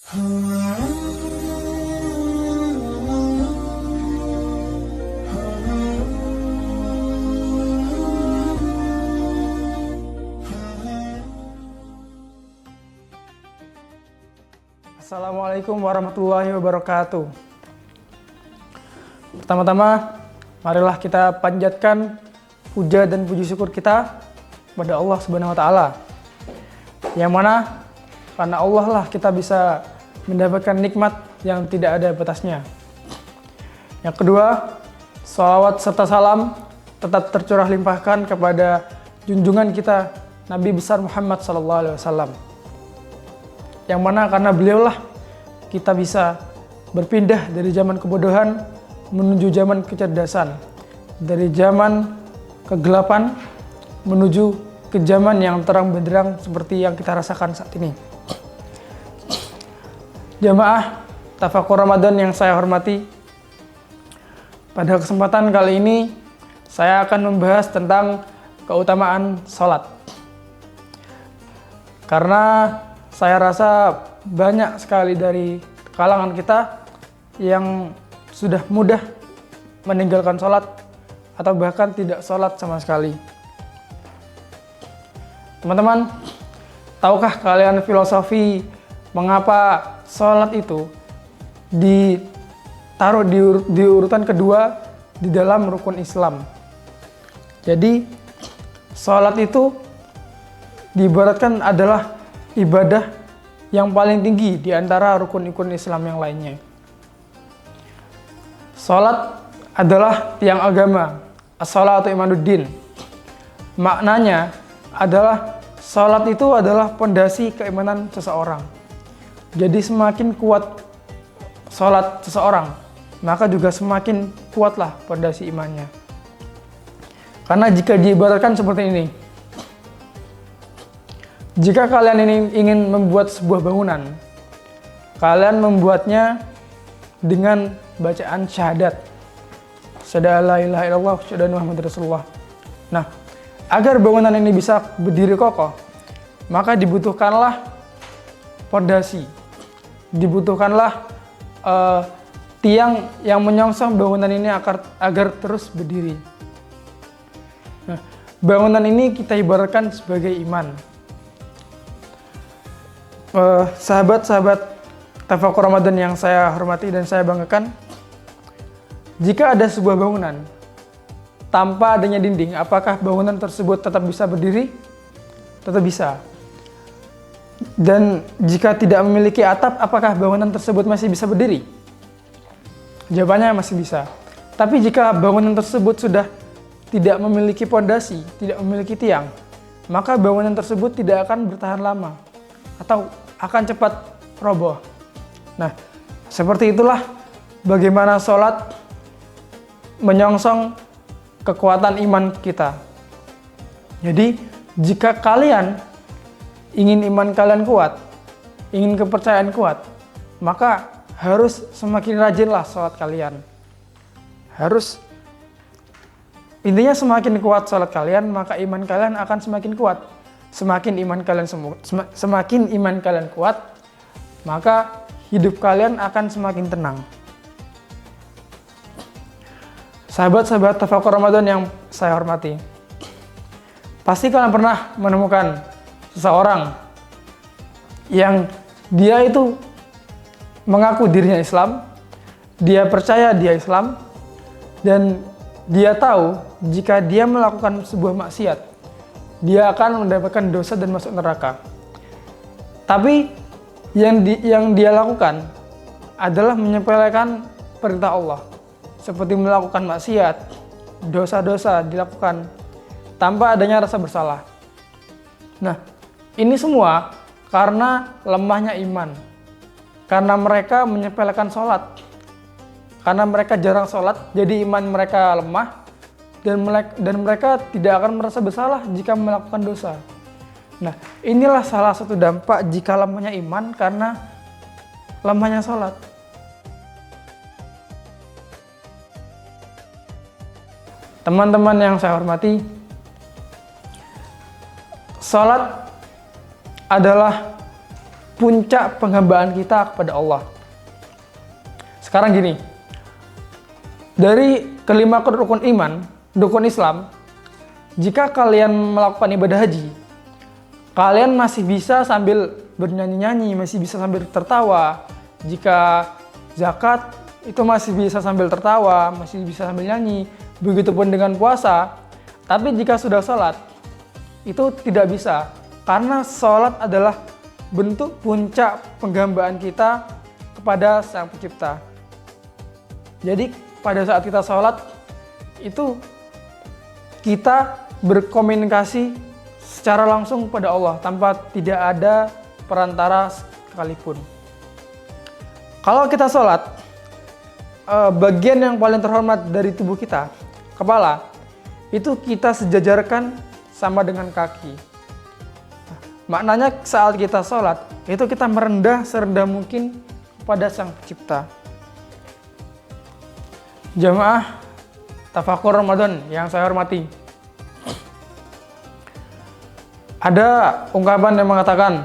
Assalamualaikum warahmatullahi wabarakatuh. Pertama-tama, marilah kita panjatkan puja dan puji syukur kita kepada Allah Subhanahu wa Ta'ala. Yang mana karena Allah lah kita bisa mendapatkan nikmat yang tidak ada batasnya. Yang kedua, sholawat serta salam tetap tercurah limpahkan kepada junjungan kita Nabi besar Muhammad SAW. Yang mana karena beliaulah kita bisa berpindah dari zaman kebodohan menuju zaman kecerdasan, dari zaman kegelapan menuju ke zaman yang terang benderang seperti yang kita rasakan saat ini. Jamaah Tafakur Ramadan yang saya hormati, pada kesempatan kali ini saya akan membahas tentang keutamaan sholat. Karena saya rasa banyak sekali dari kalangan kita yang sudah mudah meninggalkan sholat atau bahkan tidak sholat sama sekali. Teman-teman, tahukah kalian filosofi mengapa sholat itu ditaruh di urutan kedua di dalam rukun Islam? Jadi, sholat itu diibaratkan adalah ibadah yang paling tinggi di antara rukun-rukun Islam yang lainnya. Sholat adalah tiang agama, as-sholatu imaduddin. Maknanya adalah sholat itu adalah pondasi keimanan seseorang. Jadi semakin kuat sholat seseorang, maka juga semakin kuatlah pondasi imannya. Karena jika diibaratkan seperti ini, jika kalian ini ingin membuat sebuah bangunan, kalian membuatnya dengan bacaan syahadat. Asyhadu alla ilaha illallah wa asyhadu anna Muhammadar Rasulullah. Nah, agar bangunan ini bisa berdiri kokoh, maka dibutuhkanlah pondasi, dibutuhkanlah tiang yang menyongsong bangunan ini agar terus berdiri. Nah, bangunan ini kita ibaratkan sebagai iman. Sahabat-sahabat Tafakur Ramadan yang saya hormati dan saya banggakan, jika ada sebuah bangunan tanpa adanya dinding, apakah bangunan tersebut tetap bisa berdiri? Tetap bisa. Dan jika tidak memiliki atap, apakah bangunan tersebut masih bisa berdiri? Jawabannya masih bisa. Tapi jika bangunan tersebut sudah tidak memiliki pondasi, tidak memiliki tiang, maka bangunan tersebut tidak akan bertahan lama atau akan cepat roboh. Nah, seperti itulah bagaimana sholat menyongsong kekuatan iman kita. Jadi, jika kalian ingin iman kalian kuat, ingin kepercayaan kuat, maka harus semakin rajinlah sholat kalian. Intinya semakin kuat sholat kalian, maka iman kalian akan semakin kuat. Semakin iman kalian kuat, maka hidup kalian akan semakin tenang. Sahabat-sahabat Tafakur Ramadan yang saya hormati, pasti kalian pernah menemukan seseorang yang dia itu mengaku dirinya Islam, dia percaya dia Islam, dan dia tahu jika dia melakukan sebuah maksiat, dia akan mendapatkan dosa dan masuk neraka. Tapi yang dia lakukan adalah menyepelekan perintah Allah, seperti melakukan maksiat, dosa-dosa dilakukan tanpa adanya rasa bersalah. Nah, ini semua karena lemahnya iman, karena mereka menyepelekan sholat, karena mereka jarang sholat, jadi iman mereka lemah, dan mereka tidak akan merasa bersalah jika melakukan dosa. Nah, inilah salah satu dampak jika lemahnya iman karena lemahnya sholat. Teman-teman yang saya hormati, sholat adalah puncak penghambaan kita kepada Allah. Sekarang gini, dari kelima rukun iman, rukun Islam, jika kalian melakukan ibadah haji, kalian masih bisa sambil bernyanyi-nyanyi, masih bisa sambil tertawa. Jika zakat, itu masih bisa sambil tertawa, masih bisa sambil nyanyi. Begitupun dengan puasa. Tapi jika sudah sholat, itu tidak bisa. Karena sholat adalah bentuk puncak penghambaan kita kepada Sang Pencipta. Jadi pada saat kita sholat, itu kita berkomunikasi secara langsung pada Allah tanpa tidak ada perantara sekalipun. Kalau kita sholat, bagian yang paling terhormat dari tubuh kita, kepala, itu kita sejajarkan sama dengan kaki. Maknanya saat kita sholat, itu kita merendah serendah mungkin kepada Sang Pencipta. Jamaah Tafakur Ramadan yang saya hormati, ada ungkapan yang mengatakan,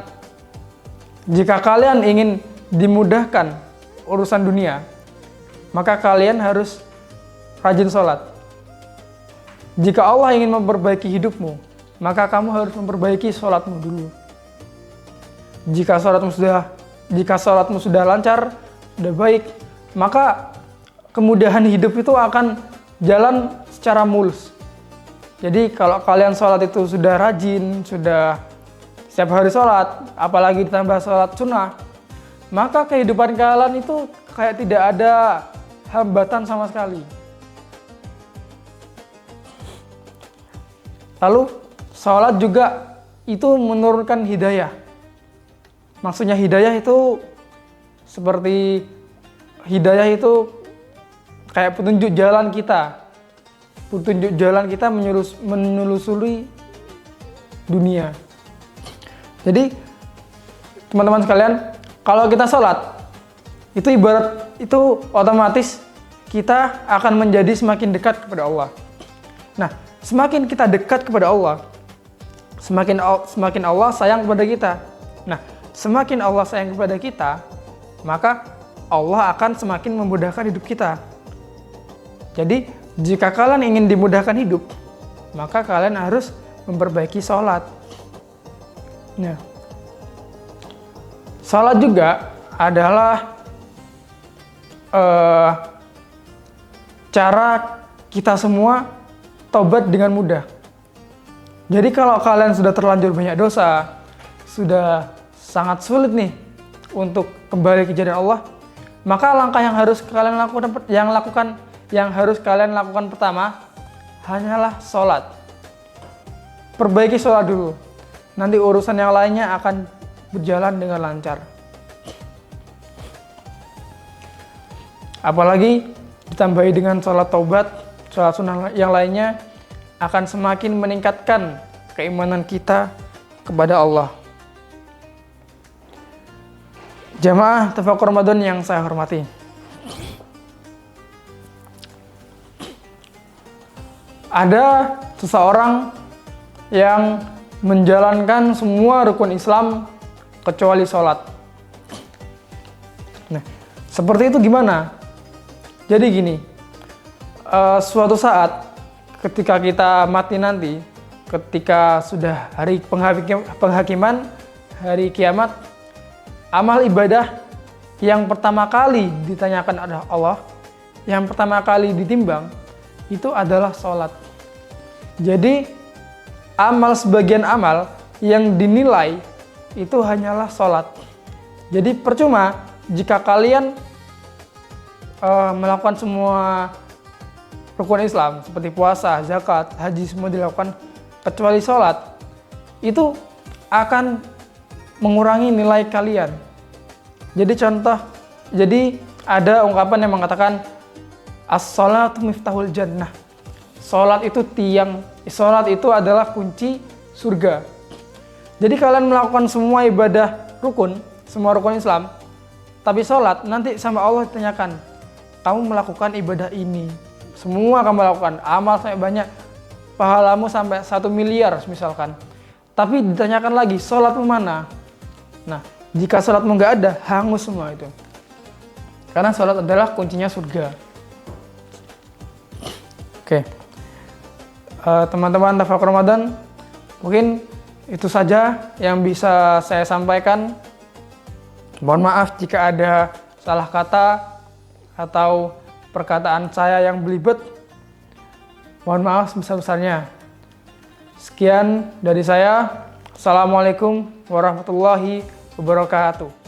jika kalian ingin dimudahkan urusan dunia, maka kalian harus rajin sholat. Jika Allah ingin memperbaiki hidupmu, maka kamu harus memperbaiki sholatmu dulu. Jika sholatmu sudah lancar, sudah baik, maka kemudahan hidup itu akan jalan secara mulus. Jadi kalau kalian sholat itu sudah rajin, sudah setiap hari sholat, apalagi ditambah sholat sunnah, maka kehidupan kalian itu kayak tidak ada hambatan sama sekali. Lalu sholat juga itu menurunkan hidayah. Maksudnya hidayah itu seperti hidayah itu kayak petunjuk jalan kita. Petunjuk jalan kita menelusuri dunia. Jadi teman-teman sekalian, kalau kita sholat, itu ibarat, itu otomatis kita akan menjadi semakin dekat kepada Allah. Nah, semakin kita dekat kepada Allah, semakin Allah sayang kepada kita. Nah, semakin Allah sayang kepada kita, maka Allah akan semakin memudahkan hidup kita. Jadi, jika kalian ingin dimudahkan hidup, maka kalian harus memperbaiki sholat. Nah, sholat juga adalah cara kita semua tobat dengan mudah. Jadi kalau kalian sudah terlanjur banyak dosa, sudah sangat sulit nih untuk kembali ke jalan Allah, maka langkah yang harus kalian lakukan pertama hanyalah sholat. Perbaiki sholat dulu, nanti urusan yang lainnya akan berjalan dengan lancar. Apalagi ditambahi dengan sholat taubat, sholat sunnah yang lainnya akan semakin meningkatkan keimanan kita kepada Allah. Jamaah Tafakur Ramadan yang saya hormati, ada seseorang yang menjalankan semua rukun Islam kecuali sholat. Nah, seperti itu gimana? Jadi gini, suatu saat ketika kita mati nanti, ketika sudah hari penghakiman, hari kiamat, amal ibadah yang pertama kali ditanyakan oleh Allah, yang pertama kali ditimbang, itu adalah sholat. Jadi sebagian amal yang dinilai itu hanyalah sholat. Jadi percuma jika kalian melakukan semua rukun Islam seperti puasa, zakat, haji, semua dilakukan kecuali sholat, itu akan mengurangi nilai kalian. Jadi ada ungkapan yang mengatakan as-sholatu miftahul jannah. Sholat itu adalah kunci surga. Jadi kalian melakukan semua ibadah rukun, semua rukun Islam, tapi sholat, nanti sama Allah ditanyakan, kamu melakukan ibadah ini, semua kamu lakukan, amal sampai banyak, pahalamu sampai 1 miliar misalkan. Tapi ditanyakan lagi, sholatmu mana? Nah, Jika sholatmu nggak ada, hangus semua itu. Karena sholat adalah kuncinya surga. Oke. Teman-teman Tafakur Ramadan, mungkin itu saja yang bisa saya sampaikan. Mohon maaf jika ada salah kata atau perkataan saya yang belibet. Mohon maaf sebesar-besarnya. Sekian dari saya. Assalamualaikum warahmatullahi wabarakatuh.